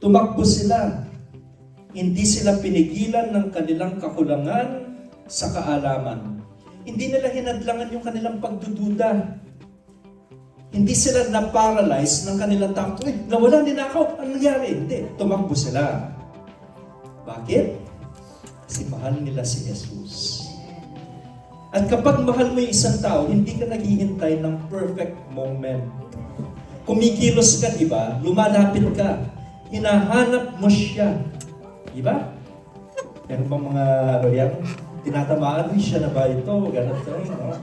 Tumakbo sila. Hindi sila pinigilan ng kanilang kakulangan sa kaalaman. Hindi nila hinadlangan yung kanilang pagdududa. Hindi sila na-paralyze ng kanilang takot. Nawala ninakaw. Ano nangyari? Hindi. Tumakbo sila. Bakit? Kasi mahal nila si Jesus. At kapag mahal mo yung isang tao, hindi ka naghihintay ng perfect moment. Kumikilos ka, di ba? Lumalapit ka. Hinahanap mo siya. Di ba? Meron bang mga yan? Tinatamaan, siya na ba ito? Ganun to. No?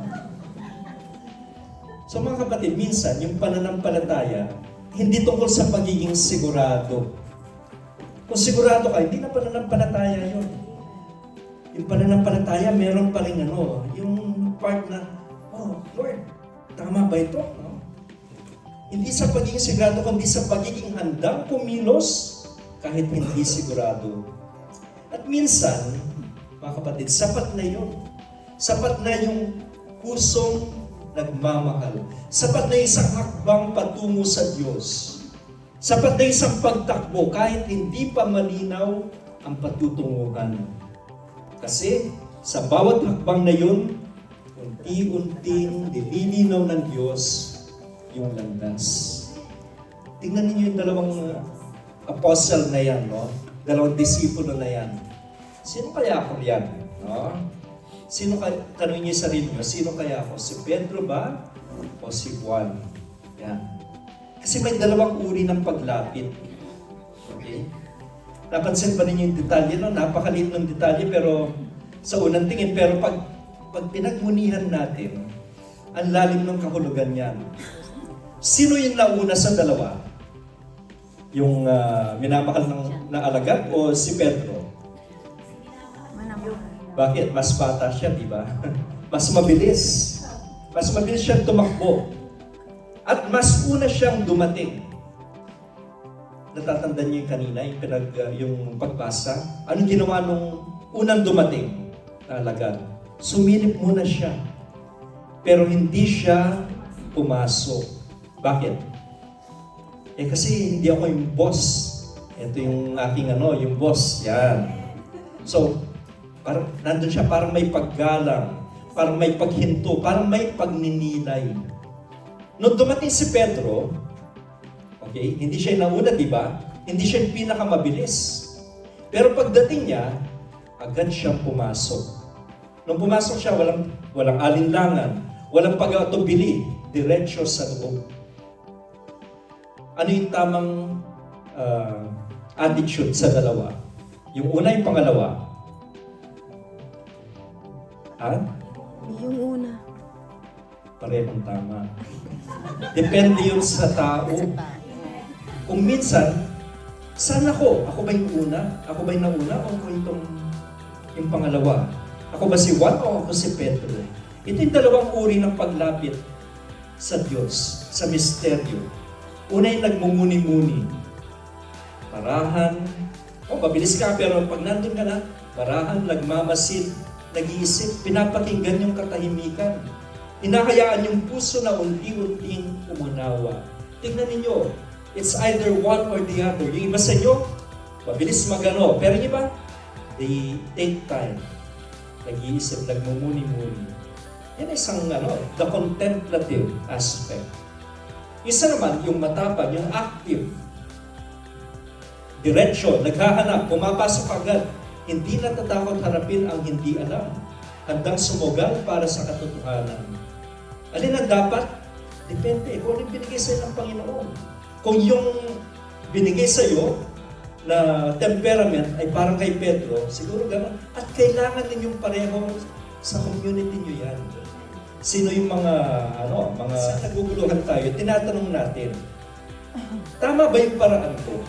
So mga kapatid, minsan yung pananampalataya, hindi tungkol sa pagiging sigurado. Kung sigurado ka, hindi na pananampalataya yun. Yung pananampalataya, meron pa rin yung part na, oh Lord, tama ba ito? No? Hindi sa pagiging sigurado, kundi sa pagiging handang kumilos kahit hindi sigurado. At minsan, mga kapatid, sapat na yun. Sapat na yung pusong nagmamahal. Sapat na isang hakbang patungo sa Diyos. Sapat na isang pagtakbo kahit hindi pa malinaw ang patutunguhan. Kasi sa bawat hakbang na yun, unti-unting nililinaw ng Diyos yung landas. Tingnan ninyo yung dalawang apostle na yan, no? Dalawang disipulo na yan. Sino kaya ako yan? No? Sino kaya, tanongin niyo sarili niyo, sino kaya ako? Si Pedro ba? O si Juan? Yan. Kasi may dalawang uri ng paglapit. Okay? Napansin ba ninyo yung detalye? No? Napakaliit ng detalye pero sa unang tingin. Pero pag pinagmunihan natin, ang lalim ng kahulugan yan. Sino yung nauna sa dalawa? Yung minamahal na alagad o si Pedro? Bakit? Mas bata siya, di ba? Mas mabilis. Mas mabilis siyang tumakbo. At mas una siyang dumating. Natatandaan niyo yung kanina, yung pagbasa? Anong ginawa nung unang dumating na alagad? Sumilip muna siya. Pero hindi siya pumasok. Bakit? Kasi hindi ako yung boss. Ito yung aking yung boss. Yan. So, parang nandun siya, parang may paggalang, parang may paghinto, parang may pagninilay. Nung dumating si Pedro, okay, hindi siya nauna, di ba? Hindi siya yung pinakamabilis. Pero pagdating niya, agad siyang pumasok. Nung pumasok siya, walang alinlangan, walang pag-atubili, diretso sa loob. Ano yung tamang attitude sa dalawa? Yung una, yung pangalawa. Yung una. Parehong tama. Depende yun sa tao. Kung minsan, saan ako? Ako ba yung una? Ako ba yung nauna? O ako yung pangalawa? Ako ba si Juan o ako si Pedro? Ito yung dalawang uri ng paglapit sa Diyos, sa misteryo. Una yung nagmumuni-muni. Parahan. Mabilis ka, pero pag nandun ka na, parahan, nagmamasid, nag-iisip, pinapakinggan yung katahimikan. Hinahayaan yung puso na unti-unting umunawa. Tingnan ninyo, it's either one or the other. Yung iba sa inyo, mabilis magano. Pero yung iba, they take time. Nag-iisip, nagmumuni-muni. Yan isang the contemplative aspect. Isa naman, yung matapang, yung active. Diretso, naghahanap, pumapasok agad. Hindi natatakot harapin ang hindi alam. Handang sumugal para sa katotohanan. Alin ang dapat? Depende. Kung ano yung binigay sa'yo ng Panginoon. Kung yung binigay sa'yo na temperament ay parang kay Pedro, siguro gano'n. At kailangan ninyong pareho sa community nyo yan. Sino yung mga naguguluhan tayo, tinatanong natin, tama ba yung paraan ko?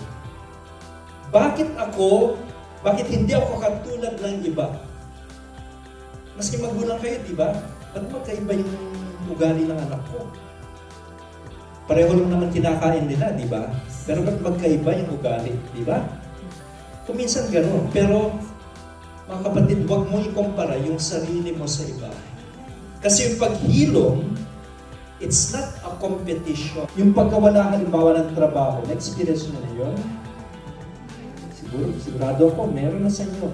Bakit hindi ako katulad ng iba? Maski magulang kayo, di ba? Ba't magkaiba yung ugali ng anak ko? Pareho lang naman kinakain nila, di ba? Pero ba't magkaiba yung ugali, di ba? Kung minsan gano'n. Pero, mga kapatid, huwag mo ikumpara yung sarili mo sa iba. Kasi yung paghilom, it's not a competition. Yung pagkawala halimbawa ng trabaho, na-experience mo na yun? sigurado ako, meron na sa inyo.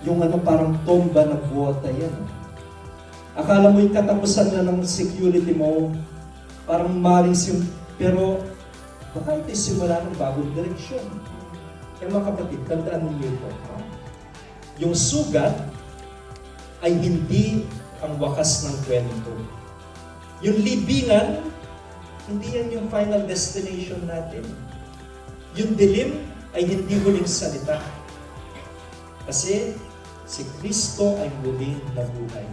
Yung ano, parang tomba na buwata yan. Akala mo yung katapusan na ng security mo, parang maris yung, pero baka ito'y simula ng bagong direksyon. Kaya mga kapatid, tandaan ninyo ito. Yung sugat ay hindi ang wakas ng kwento. Yung libingan, hindi yan yung final destination natin. Yung dilim ay hindi huling salita. Kasi si Kristo ay muling nabuhay.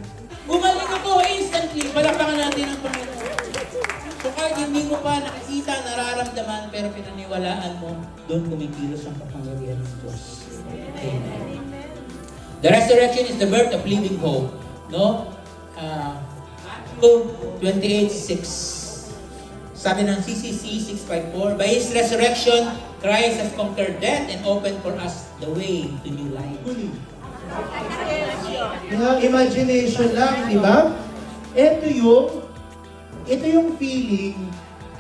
Gumaling ako instantly. Palakpakan natin ang Panginoon. So kahit hindi mo pa nakikita, nararamdaman, pero pinaniwalaan mo, doon kumikilos ang kapangyarihan ng Diyos. Amen. The resurrection is the birth of living hope. No? Matthew 28:6. Sabi ng CCC 654, by His resurrection, Christ has conquered death and opened for us the way to new life. Yung imagination lang, di ba? Ito yung feeling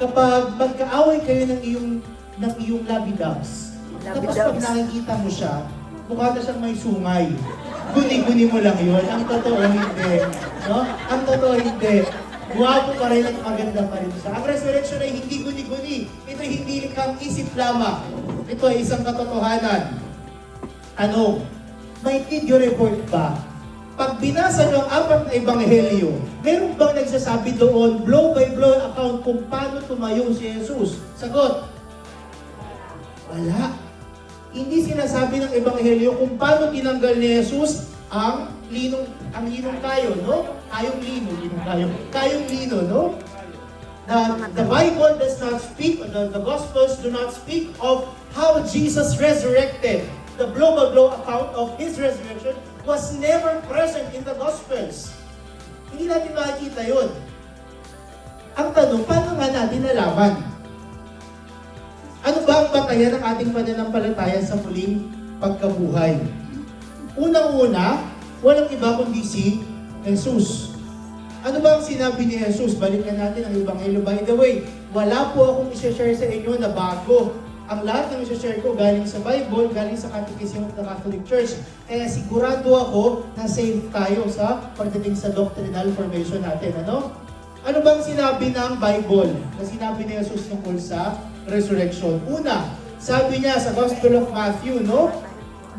kapag magkaaway kayo ng iyong lovey-doves. Tapos pag nakikita mo siya, mukha na siyang may sungay. Guni-guni mo lang yun. Ang totoo hindi. No? Ang totoo hindi. Guwapo pa rin at maganda pa rin siya. Ang resurrection ay hindi guni-guni. Ito ay hindi likhang isip lamang. Ito ay isang katotohanan. Ano? May video report ba? Pag binasa ng apat na ebanghelyo, meron bang nagsasabi doon, blow by blow account kung paano tumayo si Jesus? Sagot, wala. Hindi sinasabi ng ebanghelyo kung paano tinanggal ni Jesus ang linong kayo, no? Kayong lino, no? The Bible does not speak, the Gospels do not speak of how Jesus resurrected. The blow-by-blow account of His resurrection was never present in the Gospels. Hindi natin makikita yun. Ang tanong, paano nga natin nalaman? Ano ba ang batayan ng ating pananampalataya sa muling pagkabuhay? Unang-una, walang iba kundi si Jesus. Ano ba ang sinabi ni Jesus? Balikan natin ang Ebanghelyo. By the way, wala po akong i-share sa inyo na bago. Ang lahat ng i-share ko galing sa Bible, galing sa Catechism of the Catholic Church. Kaya sigurado ako na safe tayo sa pagdating sa doctrinal formation natin. Ano? Ano bang sinabi ng Bible na sinabi ni Jesus tungkol sa resurrection? Una, sabi niya sa Gospel of Matthew, no?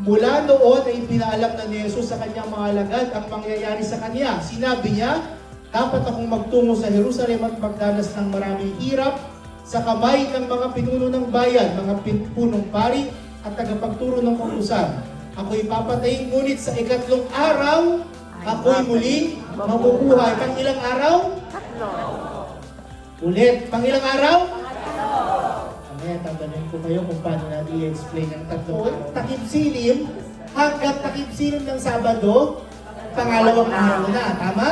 Mula noon ay pinaalam na ni Jesus sa kanyang mga alagad ang mangyayari sa kanya. Sinabi niya, dapat akong magtungo sa Jerusalem at magdanas ng maraming hirap sa kamay ng mga pinuno ng bayan, mga punong pari at tagapagturo ng kautusan. Ako'y papatayin, ngunit sa ikatlong araw, ako'y muling mabubuhay. Pang ilang araw? Ulit. Pang ilang araw? Mamaya tatanungin ko kayo kung paano natin i-explain ang tatlong araw. Takip silim, hanggang takip silim ng Sabado, pangalawang araw na. Tama?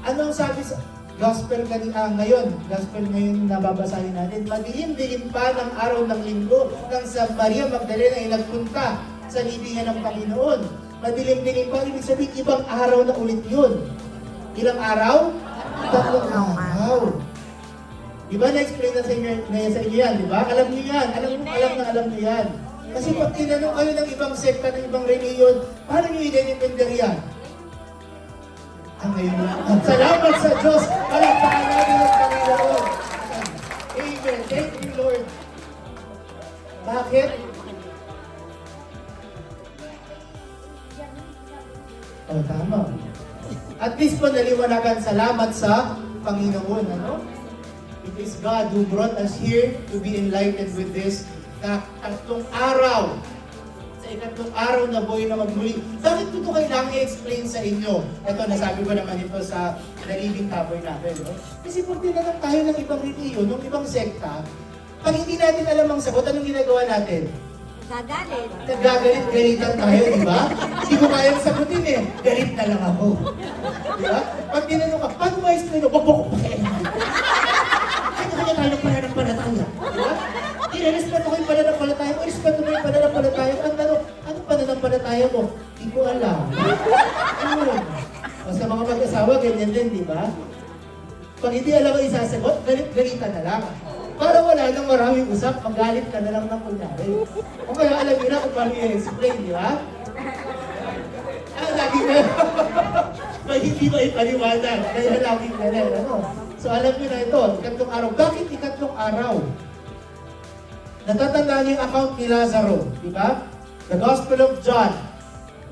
Anong sabi sa Gospel ngayon nababasahin natin, madilim-dilim pa ng araw ng linggo nang sa Maria Magdalena ay nagpunta sa libingan ng Panginoon. Madilim-dilim pa, ibig sabihin ibang araw na ulit yun. Ilang araw? Tatlong araw. Diba na-explain na sa inyo yan, diba? Alam niyo yan, alam niyo yan. Kasi pag tinanong kayo ng ibang sekta, ng ibang reliyon, paano niyo i-depender yan? At salamat sa Diyos, palakpakan natin ang Panginoon. Amen. Thank you, Lord. Bakit? Oh, tama. At least po naliwanagan, salamat sa Panginoon. Ano? It is God who brought us here to be enlightened with this tatlong araw. Ikatlong araw na buhay na magmuli. Bakit ko ito kailangan i-explain sa inyo? Ito, nasabi ko naman ito sa Living Tabernacle. No? Kasi kung tinanong tayo ng ibang reliyon, ng ibang sekta, pag hindi natin alam ang sagot, anong ginagawa natin? Gagalit. Nagagalit-galitan tayo, di ba? Hindi ko kayang sagutin eh. Galit na lang ako. Di ba? Pag tinanong ka, paano mo explain ko? Wag mo ko pakialam. Kaya tayo ng pananampalataya. Di ba? I-respeto ko yung pananampalataya mo, i-respeto mo yung pananampalataya mo. Ang tanong, anong pananampalataya mo? Hindi ko alam. Ayun. Basta mga mag-asawa, ganyan din, di ba? Pag hindi alam ang isasagot, galit-galitan na lang. Para wala nang maraming usap, magalit ka na lang ng kunyari. O kaya alam nyo na kung paano i-explain, di ba? Lagi na. May hindi ba ipaliwanag? Kaya laging ganun, ano? So alam nyo na ito, ikatlong araw. Bakit ikatlong araw? Natatandaan niyo yung account ni Lazaro, di ba? The Gospel of John.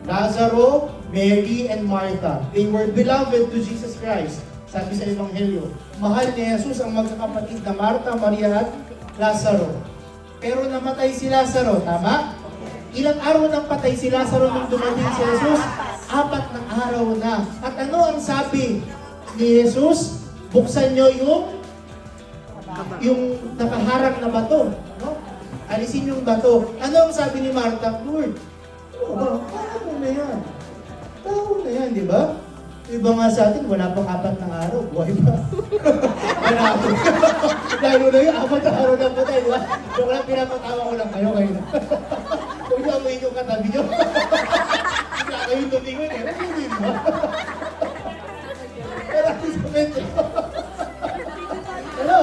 Lazaro, Mary, and Martha. They were beloved to Jesus Christ. Sabi sa Ebanghelyo, mahal ni Jesus ang magkakapatid na Martha, Maria, at Lazaro. Pero namatay si Lazaro, tama? Ilang araw nang patay si Lazaro nung dumating si Jesus? 4 na araw na. At ano ang sabi ni Jesus? Buksan nyo yung nakaharang na bato. No? Alisin yung bato. Ano ang sabi ni Martha? Lord, tao na yan. Tao na yan, di ba? Iba nga sa atin, wala pang 4 na araw. Buhay pa. Lalo na yung 4 na araw na patay, di ba? Yung lang pinapatawa ko lang kayo ngayon. Huwag niyo amoy yung katabi niyo. Hindi kayo tumingon eh. Hindi ba? Pero ako sa medyo. Ano?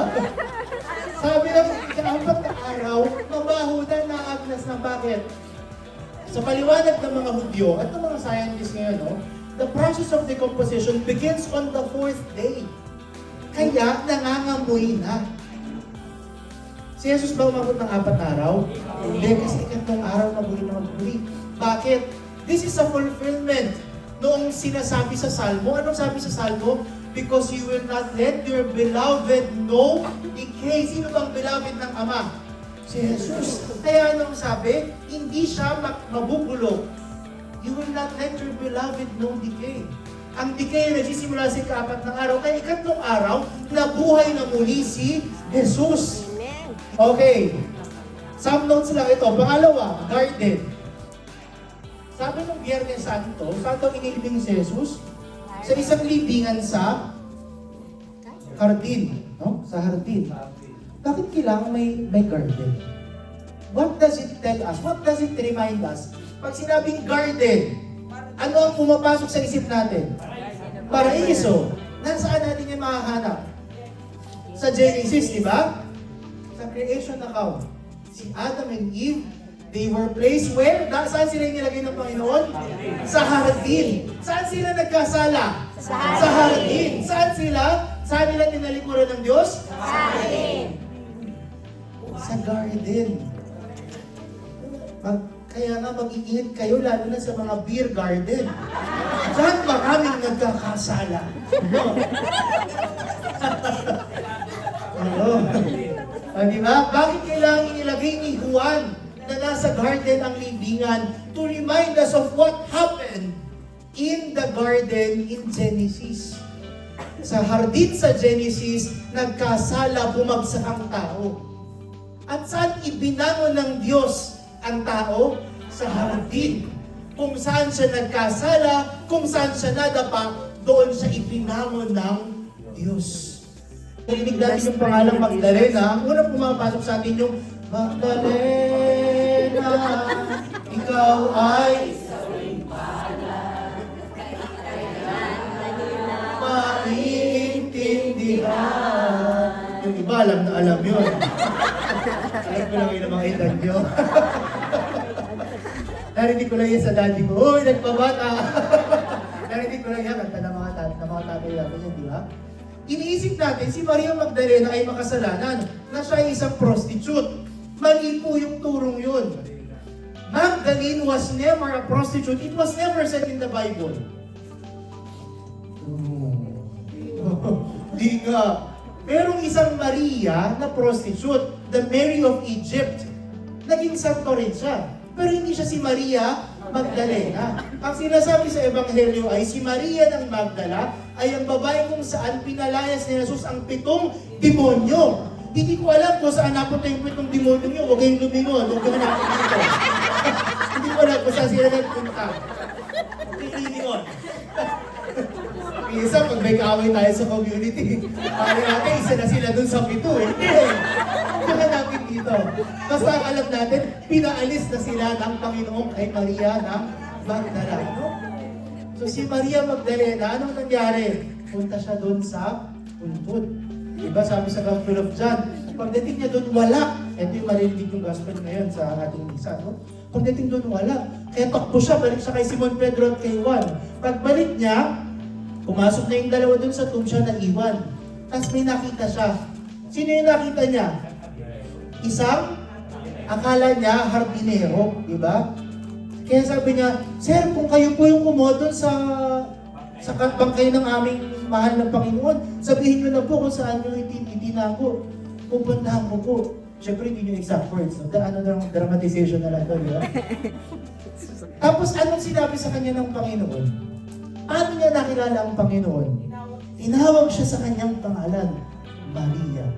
Sabi ng 4 na araw, mabaho na naagnas na bakit? Sa paliwanag ng mga Hudyo at ng mga scientists ngayon, no, the process of decomposition begins on the 4th day. Kaya nangangamoy na. Si Jesus ba umabot ng 4 na araw? Hindi, kasi ikatlong araw na buhay na magbuli. Bakit? This is a fulfillment noong sinasabi sa Salmo. Anong sabi sa Salmo? Because you will not let your beloved know decay. Sino bang beloved ng Ama? Si Jesus. Kaya anong sabi? Hindi siya mabubulok. You will not let your beloved know decay. Ang decay na nagsisimula sa ika-4 na araw. Kaya ikatlong araw, nabuhay na muli si Jesus. Okay. Some notes lang ito. Pangalawa, garden. Sabi ng Biyernes Santo, saan daw inilibing si Jesus? Sa isang libingan sa hardin. No? Sa hardin. Bakit kailangan may garden? What does it tell us? What does it remind us? Pag sinabing garden, ano ang pumapasok sa isip natin? Paraiso. Nasaan natin yung mahahanap? Sa Genesis, di ba? Sa creation account. Si Adam and Eve, they were placed where? Saan sila nilagay ng Panginoon? Sa hardin. Saan sila nagkasala? Sa hardin. Saan sila? Saan nila tinalikuran ng Diyos? Sa hardin. Sa garden. Kaya nga mag-iingat kayo lalo na sa mga beer garden. Diyan maraming nagkakasala. No? Oo. Di ba? Bakit kailangan inilagay ni Juan na nasa garden ang libingan to remind us of what happened in the garden in Genesis? Sa hardin sa Genesis, nagkasala, bumagsak ang tao. At saan ibinangon ng Diyos ang tao? Sa hardin. Kung saan siya nagkasala, kung saan siya nadapa, doon siya ibinangon ng Diyos. Narinig natin yung pangalang Magdalena. Ang unang pumapasok sa atin yung Magdalena, ikaw ay maiintindihan. Yung iba alam na alam yun. Alam ko lang yun ang mga edad nyo. Narinig ko lang yan sa daddy ko, uy, nagpabata! Narinig ko lang yan, kanta ng mga tatay natin yan, di ba? Iniisip natin, si Maria Magdalena ay makasalanan na siya ay isang prostitute. Mali po yung turong yun. Magdalene was never a prostitute. It was never said in the Bible. Di nga. Merong isang Maria na prostitute, the Mary of Egypt. Naging santo rin siya. Pero hindi siya si Maria Magdalena. Ang sinasabi sa Ebanghelyo ay si Maria ng Magdala ay ang babae kung saan pinalayas ni Jesus ang 7 demonyo. Hindi ko alam kung saan napunta yung 7 demonyo nyo. Huwag kayong lumingon. Huwag kayong nakikita. Hindi ko alam kung saan sila nagpunta. Lilingon. Isa, pag may kaaway tayo sa community, pari natin, isa na sila dun sa 7 eh. Kaya natin dito. Basta alam natin, pinaalis na sila ng Panginoon kay Maria ng Magdala. No? So si Maria Magdalena, anong nangyari? Punta siya dun sa puntod. Diba sabi sa Gospel of John, Pagdating niya doon, wala. Ito yung marinig yung gospel ngayon sa ating misa, no? Pagdating doon, wala. Kaya takbo siya, balik siya kay Simon Pedro at kay Juan. Pagbalik niya, pumasok na yung dalawa doon sa tomb, siya naiwan. Tapos may nakita siya. Sino yung nakita niya? Isang, akala niya, hardinero, di ba? Kaya sabi niya, Sir, kung kayo po yung kumuha doon sa bangkay ng aming mahal na Panginoon, sabihin niyo na po kung saan niyo itina ko. Pupuntahan ko po. Siyempre, hindi niyo exact words. No? Dramatization na lang doon, di ba? Tapos, anong sinabi sa kanya ng Panginoon? Paano niya nakilala ang Panginoon? Tinawag siya sa kanyang pangalan, Maria.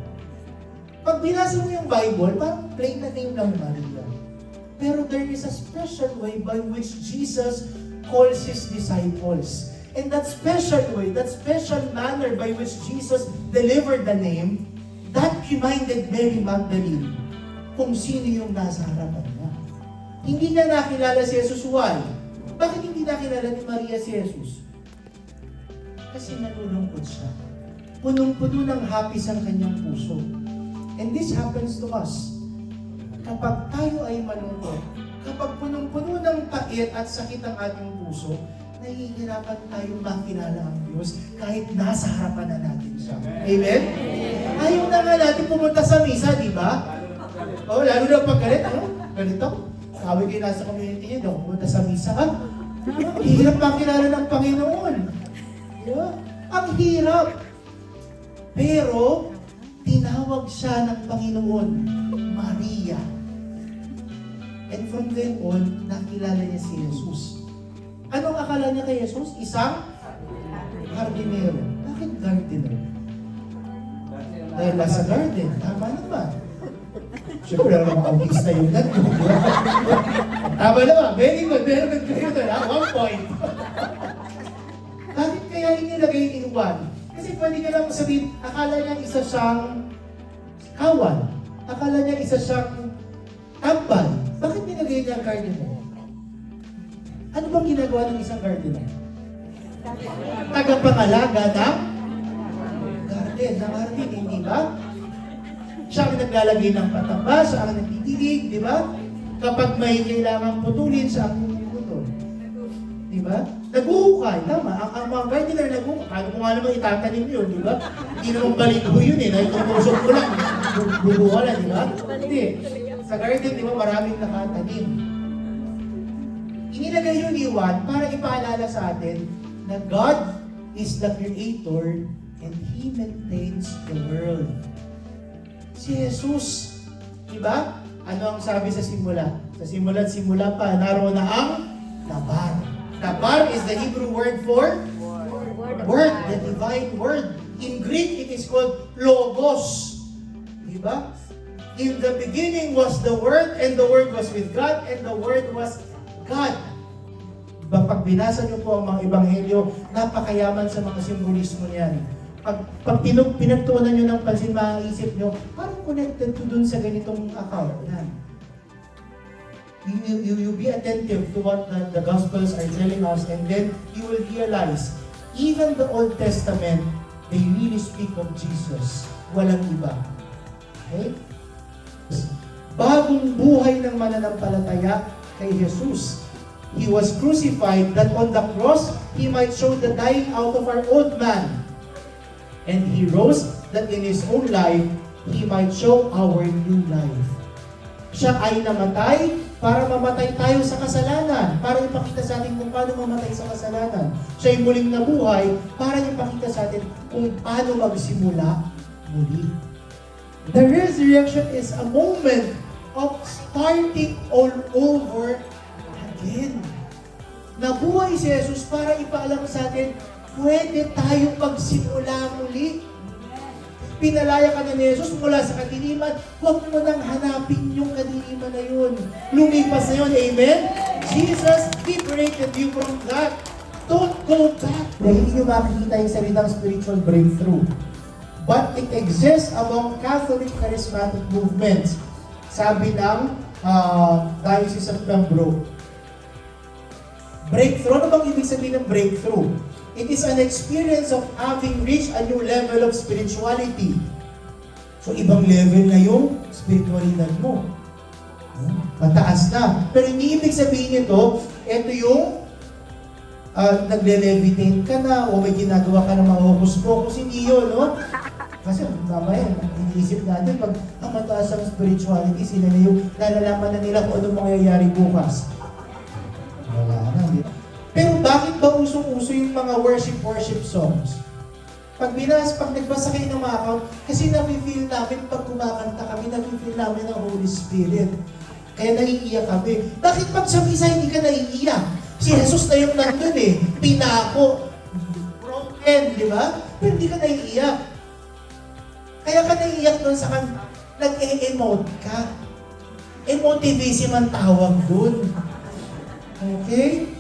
Pag binasa mo yung Bible, parang plain na name lang Maria. Pero there is a special way by which Jesus calls His disciples. And that special way, that special manner by which Jesus delivered the name, that reminded Mary Magdalene kung sino yung nasa harapan niya. Hindi niya nakilala si Jesus. Why? Bakit hindi nakilala ni Maria si Jesus? Kasi nalulungkot siya. Punong-puno ng hapis ang kanyang puso. And this happens to us. Kapag tayo ay malungkot, kapag punong-puno ng pait at sakit ang ating puso, nahihirapan tayong makilala ang Diyos kahit nasa harapan na natin siya. Amen? Ayaw na nga natin pumunta sa misa, di ba? O, lalo na pag galit, ano? Ganito. Sabi kayo nasa community niya, daw pumunta sa misa, ha? Ang hirap makilala ng Panginoon. Di ba? Ang hirap. Pero, tinawag siya ng Panginoon, Maria. And from then on, nakilala niya si Jesus. Anong akala niya kay Jesus? Isang hardinero. Bakit gardener? Dahil nasa garden. Tama naman. Siyempre, ang mga autista yung ganun. Tama naman. Very good. Very good. Very good. 1 point. Bakit kaya inilagay in 1? Kasi pwede ka lang sabihin, akala niya isa siyang kawan. Akala niya isa siyang tambal. Bakit nilagay niya ang gardener? Ano bang ginagawa ng isang gardener? Tagapangalaga ng garden, ng hardin, hindi ba? Siya ang naglalagay ng pataba, siya ang nagtitigig, di ba? Kapag may kailangang putulin, siya ang puputol. Di ba? Naguhukay, tama. Ang mga gardener naguhukay. Paano mo nga naman itatanim yun, di ba? Hindi naman baligo yun eh. Nagtutusok mo lang. Bubuhala, di ba? Hindi. Sa garden, di ba, maraming nakatanim. Inilagay yun ni Juan para ipaalala sa atin na God is the Creator and He maintains the world. Si Jesus, di ba? Ano ang sabi sa simula? Sa simula pa, naroon na ang dabar. Dabar is the Hebrew word for word, the divine word. In Greek, it is called logos. Di ba? In the beginning was the Word, and the Word was with God, and the Word was God. Diba, pag binasa niyo po ang mga ebanghelyo, napakayaman sa mga simbolismo niyan. Pag pinagtuunan niyo ng pansin, maiisip niyo, parang connected to dun sa ganitong account. Yan. You be attentive to what the Gospels are telling us, and then you will realize, even the Old Testament, they really speak of Jesus. Walang iba. Okay? Bagong buhay ng mananampalataya kay Jesus. He was crucified that on the cross, He might show the dying out of our old man. And He rose that in His own life, He might show our new life. Siya ay namatay para mamatay tayo sa kasalanan, para ipakita sa atin kung paano mamatay sa kasalanan. Siya ay muling nabuhay para ipakita sa atin kung paano magsimula muli. The resurrection is a moment of starting all over again. Nabuhay si Jesus para ipaalam sa atin, pwede tayo magsimula muli. Pinalaya ka na ni Jesus mula sa kadiliman, huwag mo nang hanapin yung kadiliman na yun. Lumipas na yun, amen? Jesus liberated you from that. Don't go back. Dahil hindi nyo makikita yung salitang spiritual breakthrough. But it exists among Catholic charismatic movements. Sabi ng Diocese of Pembroke. Breakthrough, ano bang ibig sabihin ng breakthrough? It is an experience of having reached a new level of spirituality. So, ibang level na yung spiritualidad mo. Mataas na. Pero hindi ibig sabihin ito yung nagle-levitate ka na o may ginagawa ka na mahuhus-pokus. Hindi yun, no? Kasi mamaya, iniisip natin, pag ang mataas ang spirituality, sila na yung nalalaman na nila kung anong mangyayari bukas. Wala na, di ba? Pero bakit ba usong-uso yung mga worship songs? Pag nagbasa kayo ng mga account, kasi nafe-feel namin pag kumakanta kami, nafe-feel namin ang Holy Spirit. Kaya naiiyak kami. Bakit pag sa misa hindi ka naiiyak? Si Jesus na yung nandun eh. Pinako. Broken, di ba? Pero hindi ka naiiyak. Kaya ka naiiyak doon sa kanta. Nag-e-emote ka. Emotivism ang tawag doon. Okay?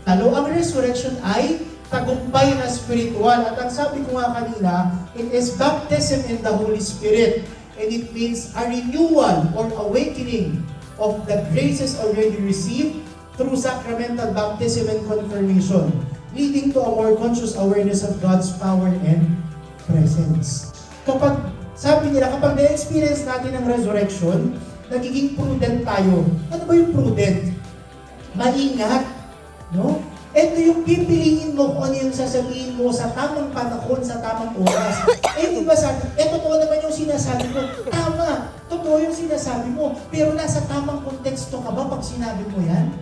Lalo, ang resurrection ay tagumpay na spiritual. At ang sabi ko nga kanina, it is baptism in the Holy Spirit. And it means a renewal or awakening of the graces already received through sacramental baptism and confirmation, leading to a more conscious awareness of God's power and presence. Kapag, sabi nila, kapag na-experience natin ang resurrection, nagiging prudent tayo. Ano ba yung prudent? Maingat, no? Ito yung pipiliin mo kung ano yung sasabihin mo sa tamang panahon, sa tamang oras. Iba sabi, totoo naman yung sinasabi mo. Tama, totoo yung sinasabi mo. Pero nasa tamang konteksto ka ba pag sinabi mo yan?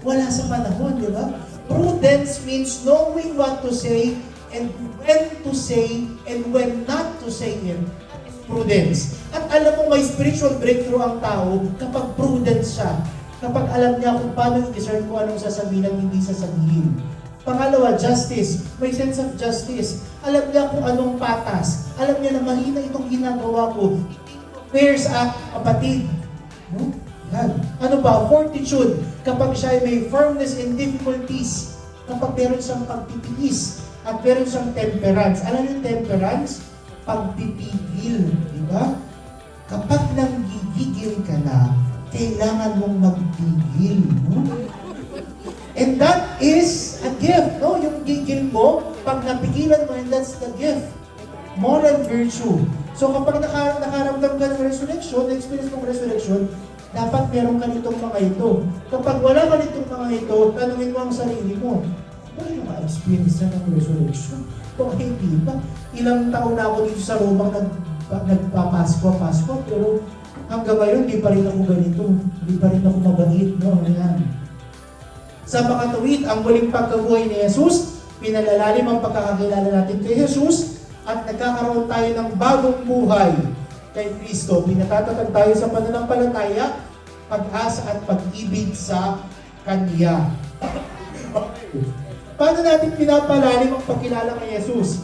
Wala sa panahon, di ba? Prudence means knowing what to say and when to say and when not to say it. That is prudence. At alam mo, may spiritual breakthrough ang tao kapag prudence siya. Kapag alam niya kung paano i-discern kung anong sasabihin at hindi sasabihin. Pangalawa, justice. May sense of justice. Alam niya kung anong patas. Alam niya na mali na itong ginagawa ko. Where's a kapatid? No? Yan. Ano ba? Fortitude. Kapag siya ay may firmness in difficulties. Kapag meron siyang pagtitiis. At meron siyang temperance. Alam niyo temperance? Pagpipigil. Di ba? Kapag nanggigigil ka na, kailangan mong magpigil. No? And that is a gift. No? Yung gigil mo, pag napigilan mo, and that's the gift. Moral virtue. So kapag nakaramdam ka ng resurrection, na-experience mong resurrection, dapat meron ka nitong mga ito. Kapag wala ka nitong mga ito, tanungin mo ang sarili mo, ano yung ma-experience na ng resurrection? Kung hindi ba? Ilang taon na ako dito sa Roma nagpapasko, pero hanggang ngayon, di pa rin ako ganito. Di pa rin ako mabait, no? Ayan. Sa makatuwid, ang muling pagkabuhay ni Jesus, pinalalalim ang pagkakakilala natin kay Jesus, at nagkakaroon tayo ng bagong buhay kay Kristo. Pinatatatag tayo sa pananampalataya, pag-asa at pag-ibig sa Kanya. Paano natin pinapalalim ang pagkilala kay Jesus?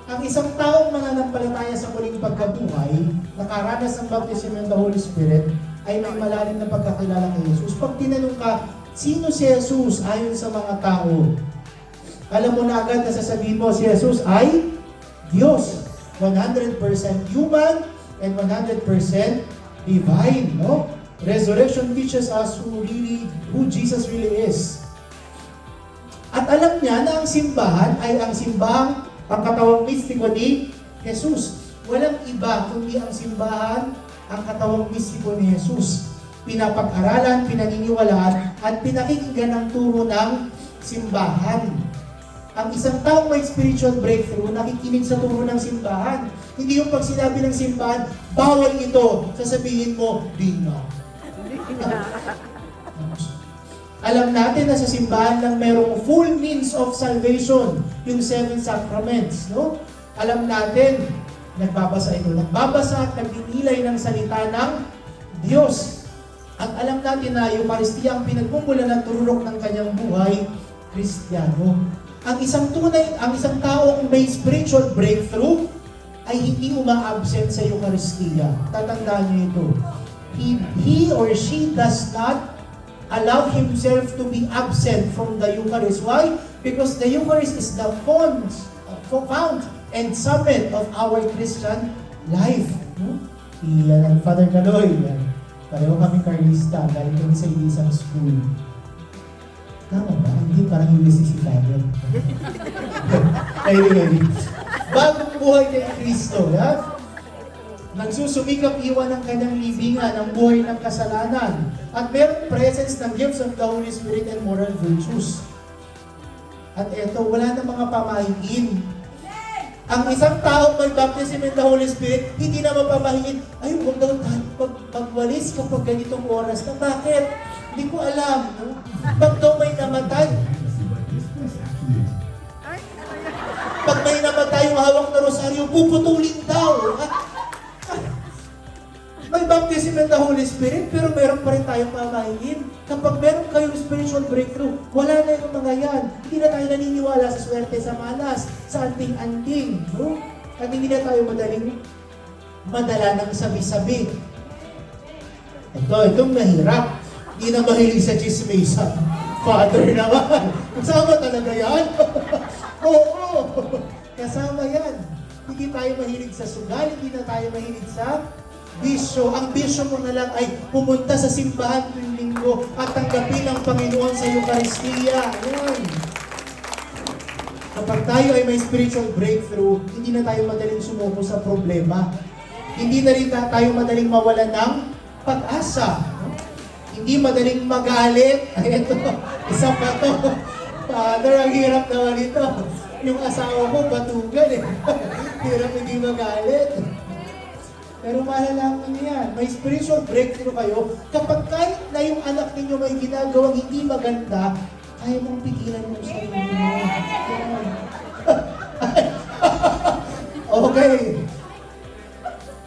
Ang isang taong mananampalataya sa muling pagkabuhay, nakaranas ng baptism ng the Holy Spirit, ay may malalim na pagkakilala kay Jesus. Pag tinanong ka, sino si Jesus ayon sa mga tao? Alam mo na agad na sasabihin mo, si Jesus ay Diyos. 100% human and 100% divine. No? Resurrection teaches us who Jesus really is. At alam niya na ang simbahan ay ang simbahang ang katawang mistiko ni Jesus. Walang iba kundi ang simbahan ang katawang mistiko ni Jesus. Pinapag-aralan, pinaniniwalaan, at pinakikinggan ang turo ng simbahan. Ang isang taong may spiritual breakthrough, nakikinig sa turo ng simbahan. Hindi yung pag sinabi ng simbahan, bawal ito, sasabihin mo, di na. Alam natin na sa simbahan lang merong full means of salvation, yung 7 sacraments, no? Alam natin, nagbabasa at nagdinilay ng salita ng Diyos. At alam natin na yung Eucharistia ang pinagmumulan ng tururok ng kanyang buhay, Kristiyano. Ang isang taong may spiritual breakthrough ay hindi uma-absent sa Eucharistia. Tatandaan niyo ito. He or she does not allow himself to be absent from the Eucharist. Why? Because the Eucharist is the fount and summit of our Christian life. No? Yan ang Father Caloy. Pareho kami Carlista. Galing kami sa isang school. Tama ba? Hindi parang USC si Father. Anyway, bagong buhay kay Kristo. Yeah? nagsusumikap iwan ng kanyang libingan, ang buhay ng kasalanan, at mayroong presence ng gifts of the Holy Spirit and moral virtues. At eto, wala na mga pamahiin. Ang isang taong may baptism in the Holy Spirit, hindi na mapamahiin, ay, huwag daw tayo magwalis kapag ganitong oras na. Bakit? Hindi ko alam. No? Pag daw may namatay, pag may namatay yung hawak na rosaryo, puputulin daw. May baptism in the Holy Spirit, pero meron pa rin tayong mamahiin. Kapag meron kayong spiritual breakthrough, wala na yung mga yan. Hindi na tayo naniniwala sa swerte, sa malas, sa anting-anting. No? At hindi na tayo madala ng sabi-sabi. Itong mahirap. Hindi na mahilig sa chismisa. Father naman. Kasama talaga yan. Oo. Kasama yan. Hindi tayo mahilig sa sugal, hindi na tayo mahilig sa bisyo. Ang bisyo mo na lang ay pumunta sa simbahan tuwing linggo at tanggapin ang Panginoon sa Eucharistia. Ayan. Kapag tayo ay may spiritual breakthrough, hindi na tayo madaling sumuko sa problema. Hindi na rin tayo madaling mawala ng pag-asa. Hindi madaling magalit. Ay, ito, isa pa to. Father, ang hirap naman ito. Yung asawa ko, batugan eh. Hirap hindi magalit. Pero malalaman niyo yan, may spiritual breakthrough kayo. Kapag kahit na yung anak ninyo may ginagawang hindi maganda, kaya mong pigilan yung sarili mo. Okay.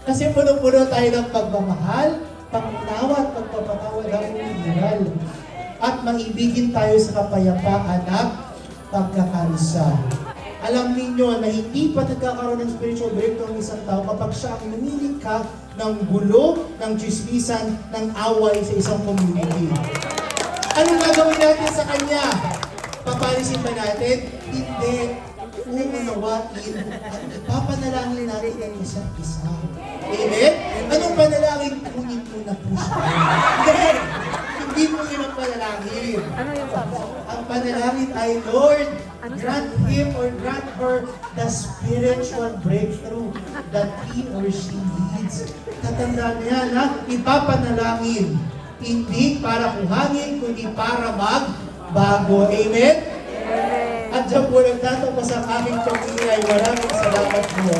Kasi puno-puno tayo ng pagmamahal, pangunawa at pagpapatawad ang umiiral. At maibigin tayo sa kapayapaan at pagkakarisa. Alam ninyo na hindi pa nagkakaroon ng spiritual breakthrough ng isang tao kapag siya ang lumilikha ng gulo, ng chismisan, ng away sa isang community. Anong gagawin natin sa kanya? Papalisin ba natin? Hindi. Uunawain at ipapanalangin natin ang isa't isa. Amen? Anong panalangin? Kunin mo na po siya. Hindi mo yun ang panalangin. Ano yung sabi? Ang panalangin ay, Lord, grant him or grant her the spiritual breakthrough that he or she needs. Tatandaan niya na ipapanalangin. Hindi para kuhangin, kundi para magbago. Amen? At dyan po nagtatapos ang aming pagkilay. Maraming salamat po.